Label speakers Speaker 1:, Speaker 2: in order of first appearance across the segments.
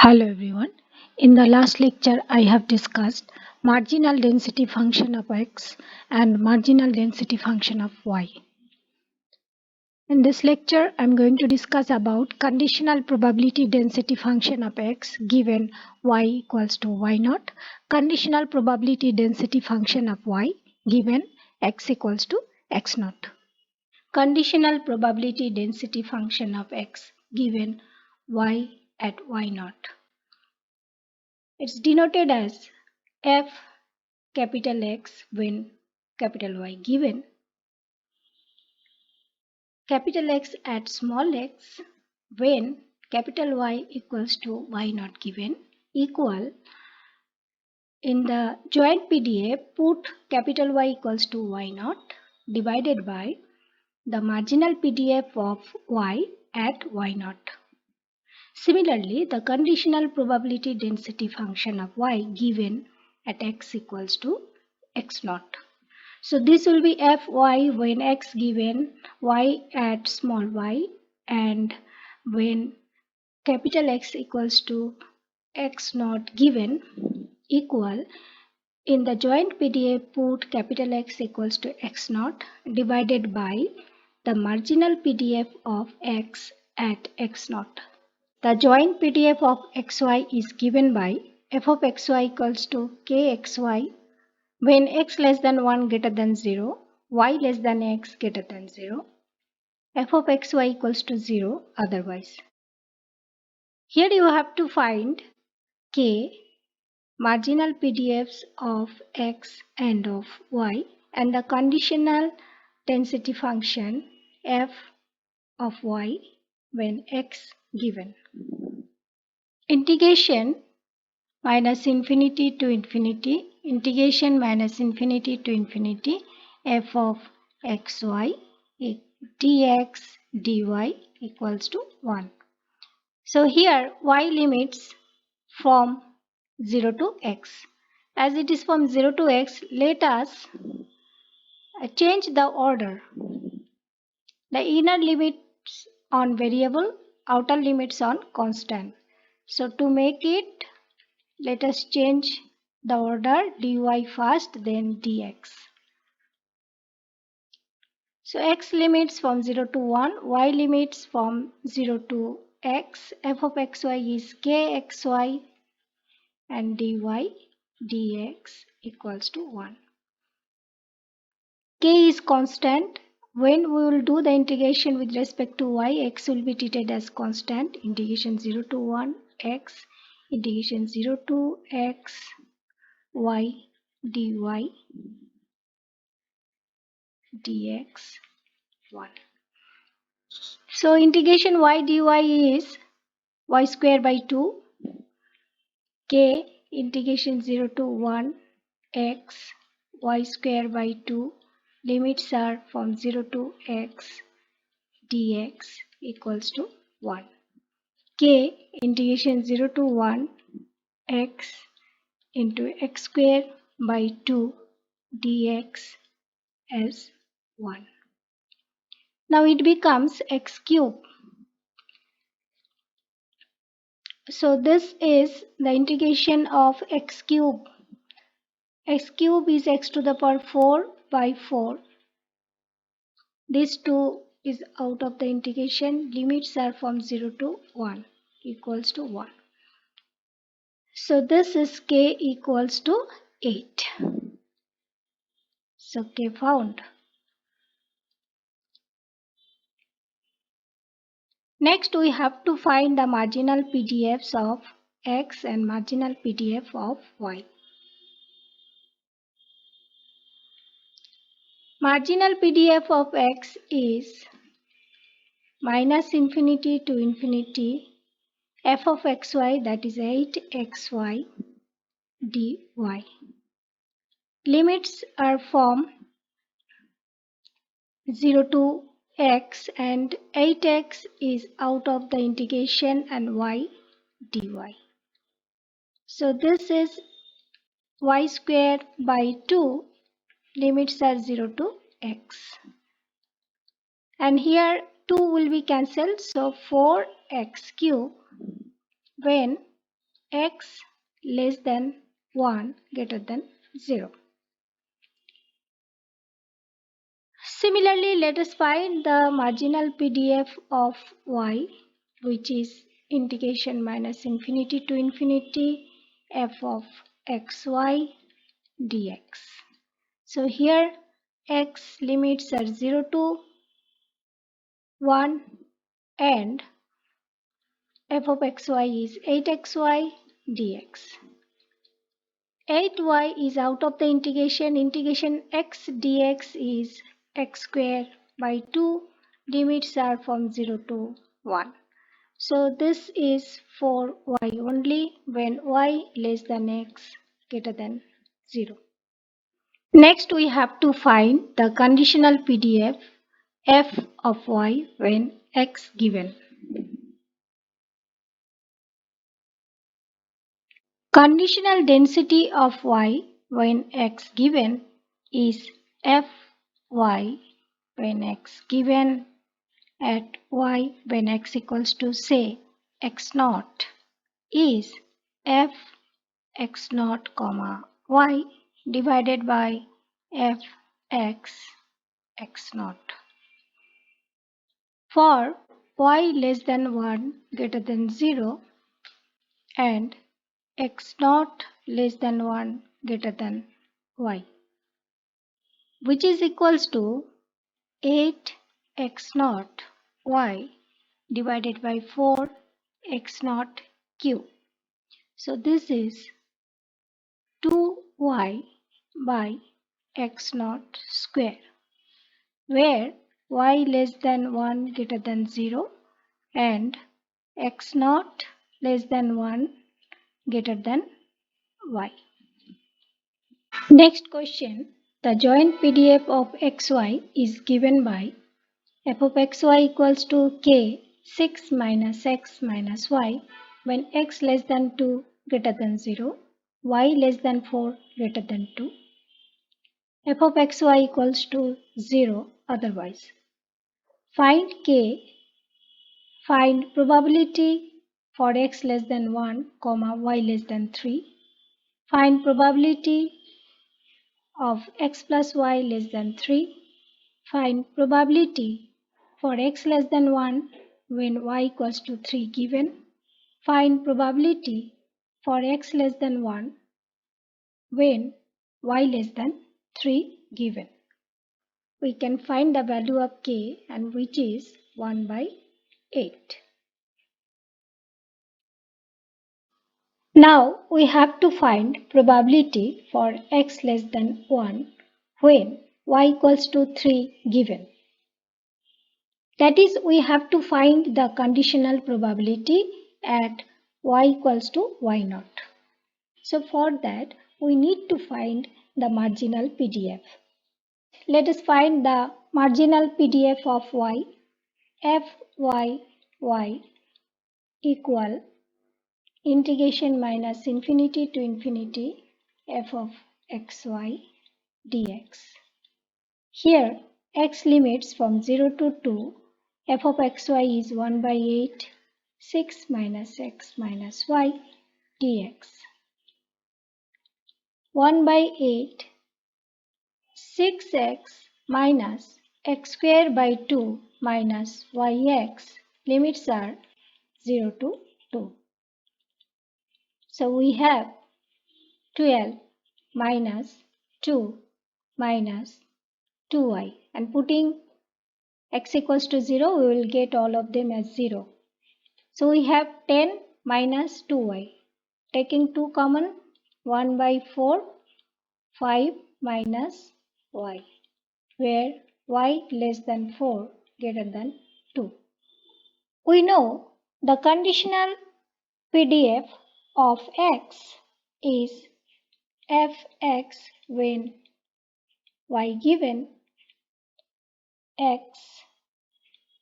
Speaker 1: Hello everyone. In the last lecture I have discussed marginal density function of x and marginal density function of y. In this lecture I am going to discuss about conditional probability density function of x given y equals to y naught, conditional probability density function of y given x equals to x naught. Conditional probability density function of x given y at y naught. It's denoted as f capital X when capital Y given, capital X at small x when capital Y equals to Y not given, equal in the joint PDF put capital Y equals to Y naught divided by the marginal PDF of Y at Y naught. Similarly, the conditional probability density function of Y given at x equals to x naught. So this will be Fy when x given y at small y and when capital X equals to x naught given, equal in the joint PDF put capital X equals to x naught divided by the marginal PDF of x at x naught. The joint PDF of xy is given by f of xy equals to kxy when x less than 1 greater than 0, y less than x greater than 0, f of xy equals to 0 otherwise. Here you have to find k marginal PDFs of x and of y and the conditional density function f of y when x given. Integration minus infinity to infinity, integration minus infinity to infinity, f of xy dx dy equals to 1. So here y limits from 0 to x. As it is from 0 to x, let us change the order. The inner limits on variable, outer limits on constant. So to make it, let us change the order, dy first, then dx. So x limits from 0 to 1, y limits from 0 to x, f of xy is kxy and dy dx equals to 1. K is constant. When we will do the integration with respect to y, x will be treated as constant. Integration 0 to 1 x, integration 0 to x y dy dx 1. So integration y dy is y square by 2, k integration 0 to 1 x y square by 2, limits are from 0 to x dx equals to 1. K integration 0 to 1 x into x square by 2 dx as 1. Now it becomes x cube. So this is the integration of x cube. X cube is x to the power 4 by 4. This 2 is out of the integration. Limits are from 0 to 1 equals to 1. So this is k equals to 8. So k found. Next we have to find the marginal PDFs of x and marginal PDF of y. Marginal PDF of x is minus infinity to infinity f of xy, that is 8xy dy. Limits are from 0 to x and 8x is out of the integration and y dy. So this is y square by 2, limits are 0 to x. And here 2 will be cancelled, so 4x cube when x less than 1 greater than 0. Similarly, let us find the marginal PDF of y, which is integration minus infinity to infinity f of xy dx. So here x limits are 0 to 1 and f of xy is 8xy dx. 8y is out of the integration. Integration x dx is x square by 2. Limits are from 0 to 1. So this is for y only when y less than x greater than 0. Next we have to find the conditional PDF f of y when x given. Conditional density of y when x given is fy when x given at y when x equals to say x naught is f x naught comma y divided by f x x naught. For y less than 1 greater than 0 and x naught less than 1 greater than y, which is equals to 8 x naught y divided by 4 x naught q. So this is 2y by x naught square, where y less than 1 greater than 0 and x naught less than 1 greater than y. Next question. The joint PDF of xy is given by f of xy equals to k 6 minus x minus y when x less than 2 greater than 0, y less than 4 greater than 2, f of xy equals to 0 otherwise. Find k, find probability for x less than 1, comma y less than 3. Find probability of x plus y less than 3. Find probability for x less than 1 when y equals to 3 given. Find probability for x less than 1 when y less than 3 given. We can find the value of k, and which is 1 by 8. Now we have to find probability for x less than 1 when y equals to 3 given. That is, we have to find the conditional probability at y equals to y naught. So for that, we need to find the marginal PDF. Let us find the marginal PDF of y. F y y equal integration minus infinity to infinity f of xy dx. Here x limits from 0 to 2. F of xy is 1 by 8, 6 minus x minus y dx. 1 by 8, 6x minus x square by 2 minus yx, limits are 0 to 2. So we have 12 minus 2 minus 2y, and putting x equals to 0, we will get all of them as 0. So we have 10 minus 2y. Taking 2 common, 1 by 4, 5 minus y, where y less than 4 greater than 2. We know the conditional PDF of x is fx when y given, x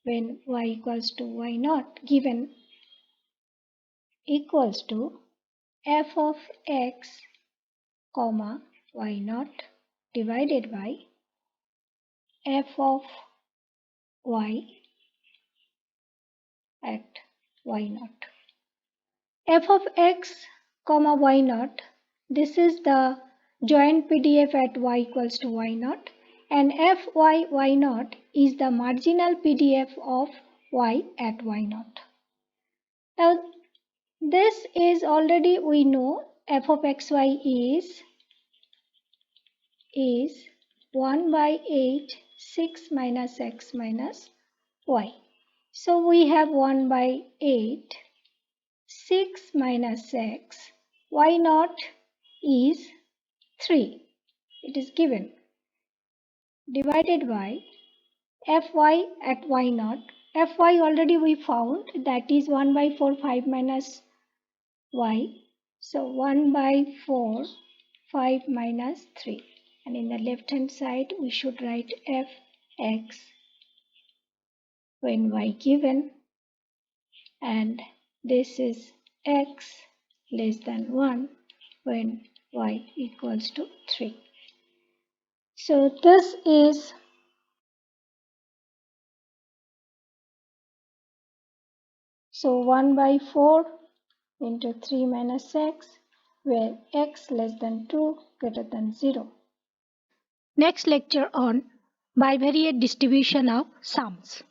Speaker 1: when y equals to y naught given, equals to f of x comma y naught divided by f of y at y naught. F of x comma y naught. This is the joint PDF at y equals to y naught, and fy y naught is the marginal PDF of y at y naught. Now this is already we know f of xy is 1 by 8 6 minus x minus y. So we have 1 by 8 6 minus x, y naught is 3, it is given, divided by fy at y naught. Fy already we found, that is 1 by 4 5 minus y. So 1 by 4 5 minus 3, and in the left hand side we should write fx when y given, and this is x less than 1 when y equals to 3. So this is so 1 by 4 into 3 minus x, where x less than 2 greater than 0. Next lecture on bivariate distribution of sums.